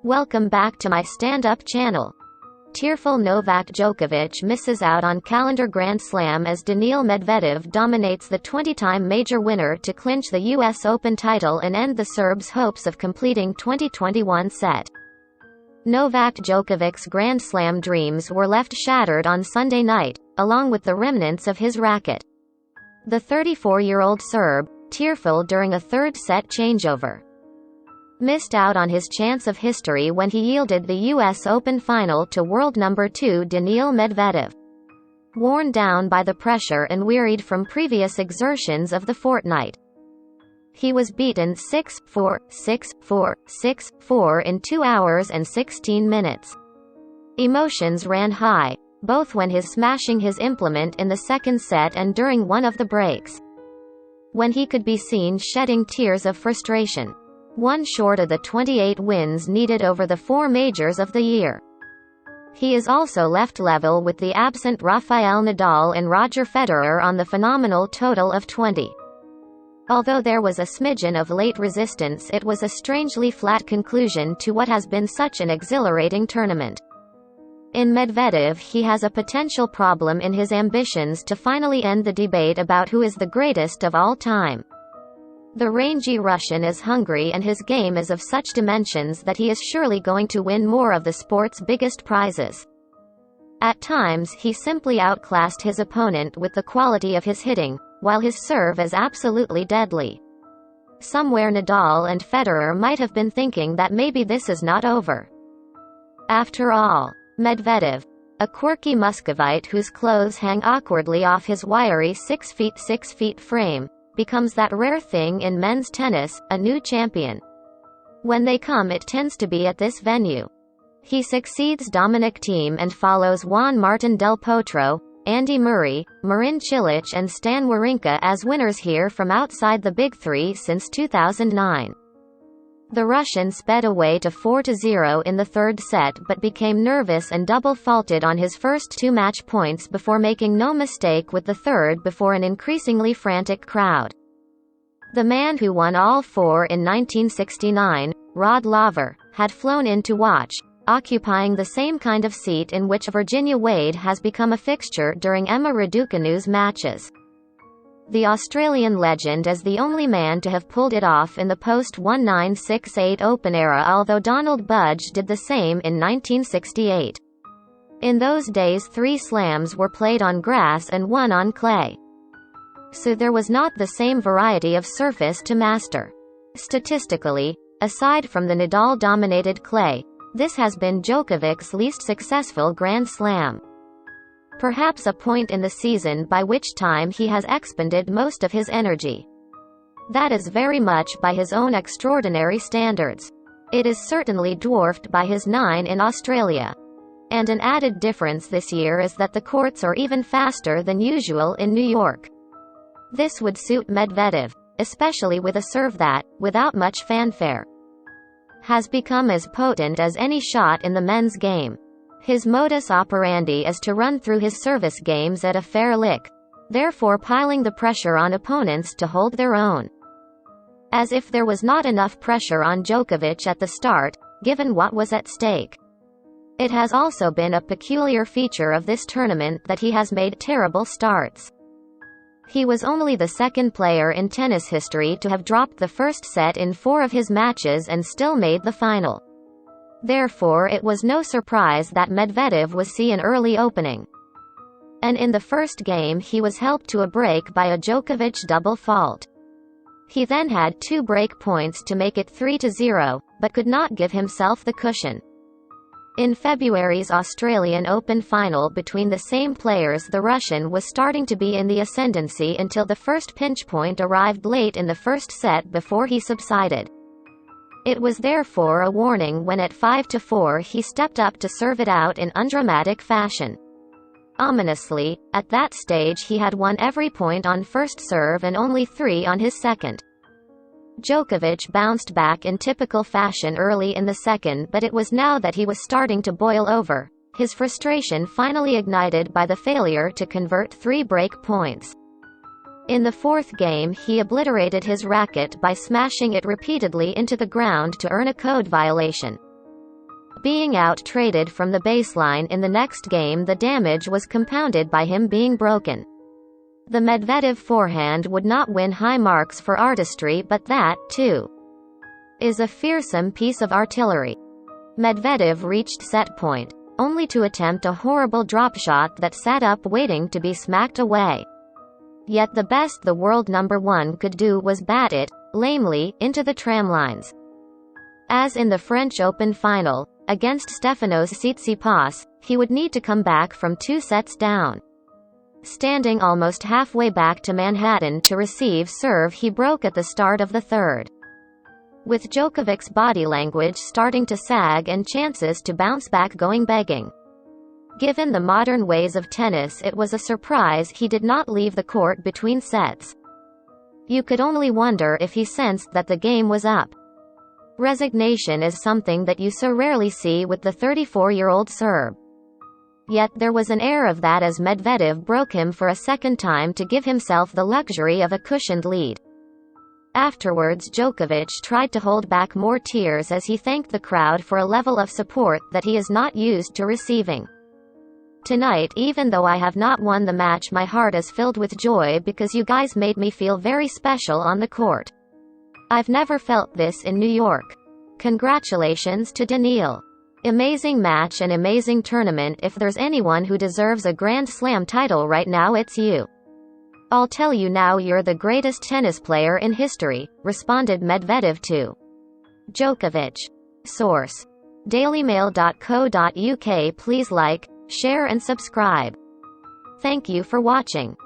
Welcome back to my stand-up channel. Tearful Novak Djokovic misses out on calendar Grand Slam as Daniil Medvedev dominates the 20-time major winner to clinch the US Open title and end the Serbs' hopes of completing 2021 set. Novak Djokovic's Grand Slam dreams were left shattered on Sunday night, along with the remnants of his racket. The 34-year-old Serb, tearful during a third-set changeover, missed out on his chance of history when he yielded the US Open final to world number 2 Daniil Medvedev. Worn down by the pressure and wearied from previous exertions of the fortnight, he was beaten 6-4, 6-4, 6-4 in 2 hours and 16 minutes. Emotions ran high, both when smashing his implement in the second set and during one of the breaks, when he could be seen shedding tears of frustration. One short of the 28 wins needed over the 4 majors of the year. He is also left level with the absent Rafael Nadal and Roger Federer on the phenomenal total of 20. Although there was a smidgen of late resistance, it was a strangely flat conclusion to what has been such an exhilarating tournament. In Medvedev, he has a potential problem in his ambitions to finally end the debate about who is the greatest of all time. The rangy Russian is hungry, and his game is of such dimensions that he is surely going to win more of the sport's biggest prizes. At times, he simply outclassed his opponent with the quality of his hitting, while his serve is absolutely deadly. Somewhere Nadal and Federer might have been thinking that maybe this is not over. After all, Medvedev, a quirky Muscovite whose clothes hang awkwardly off his wiry 6 feet 6 feet frame, becomes that rare thing in men's tennis, a new champion. When they come, it tends to be at this venue. He succeeds Dominic Thiem and follows Juan Martín del Potro, Andy Murray, Marin Cilic and Stan Wawrinka as winners here from outside the Big Three since 2009. The Russian sped away to 4-0 in the third set but became nervous and double-faulted on his first 2 match points before making no mistake with the third before an increasingly frantic crowd. The man who won all 4 in 1969, Rod Laver, had flown in to watch, occupying the same kind of seat in which Virginia Wade has become a fixture during Emma Raducanu's matches. The Australian legend is the only man to have pulled it off in the post-1968 Open era, although Donald Budge did the same in 1968. In those days 3 slams were played on grass and 1 on clay. So there was not the same variety of surface to master. Statistically, aside from the Nadal-dominated clay, this has been Djokovic's least successful Grand Slam. Perhaps a point in the season by which time he has expended most of his energy. That is very much by his own extraordinary standards. It is certainly dwarfed by his 9 in Australia. And an added difference this year is that the courts are even faster than usual in New York. This would suit Medvedev, especially with a serve that, without much fanfare, has become as potent as any shot in the men's game. His modus operandi is to run through his service games at a fair lick, therefore piling the pressure on opponents to hold their own. As if there was not enough pressure on Djokovic at the start, given what was at stake. It has also been a peculiar feature of this tournament that he has made terrible starts. He was only the second player in tennis history to have dropped the first set in 4 of his matches and still made the final. Therefore it was no surprise that Medvedev was an early opening. And in the first game he was helped to a break by a Djokovic double fault. He then had 2 break points to make it 3-0, but could not give himself the cushion. In February's Australian Open final between the same players, the Russian was starting to be in the ascendancy until the first pinch point arrived late in the first set before he subsided. It was therefore a warning when at 5-4 he stepped up to serve it out in undramatic fashion. Ominously, at that stage he had won every point on first serve and only 3 on his second. Djokovic bounced back in typical fashion early in the second, but it was now that he was starting to boil over, his frustration finally ignited by the failure to convert 3 break points. In the fourth game he obliterated his racket by smashing it repeatedly into the ground to earn a code violation. Being out-traded from the baseline in the next game, the damage was compounded by him being broken. The Medvedev forehand would not win high marks for artistry, but that, too, is a fearsome piece of artillery. Medvedev reached set point, only to attempt a horrible drop shot that sat up waiting to be smacked away. Yet the best the world number one could do was bat it, lamely, into the tramlines. As in the French Open final, against Stefanos Tsitsipas, he would need to come back from 2 sets down. Standing almost halfway back to Manhattan to receive serve he broke at the start of the third. With Djokovic's body language starting to sag and chances to bounce back going begging. Given the modern ways of tennis, it was a surprise he did not leave the court between sets. You could only wonder if he sensed that the game was up. Resignation is something that you so rarely see with the 34-year-old Serb. Yet there was an air of that as Medvedev broke him for a second time to give himself the luxury of a cushioned lead. Afterwards, Djokovic tried to hold back more tears as he thanked the crowd for a level of support that he is not used to receiving. Tonight, even though I have not won the match, my heart is filled with joy because you guys made me feel very special on the court. I've never felt this in New York. Congratulations to Daniil. Amazing match and amazing tournament. If there's anyone who deserves a Grand Slam title right now, it's you. I'll tell you now, you're the greatest tennis player in history, responded Medvedev to Djokovic. Source: dailymail.co.uk. Please like, share and subscribe. Thank you for watching.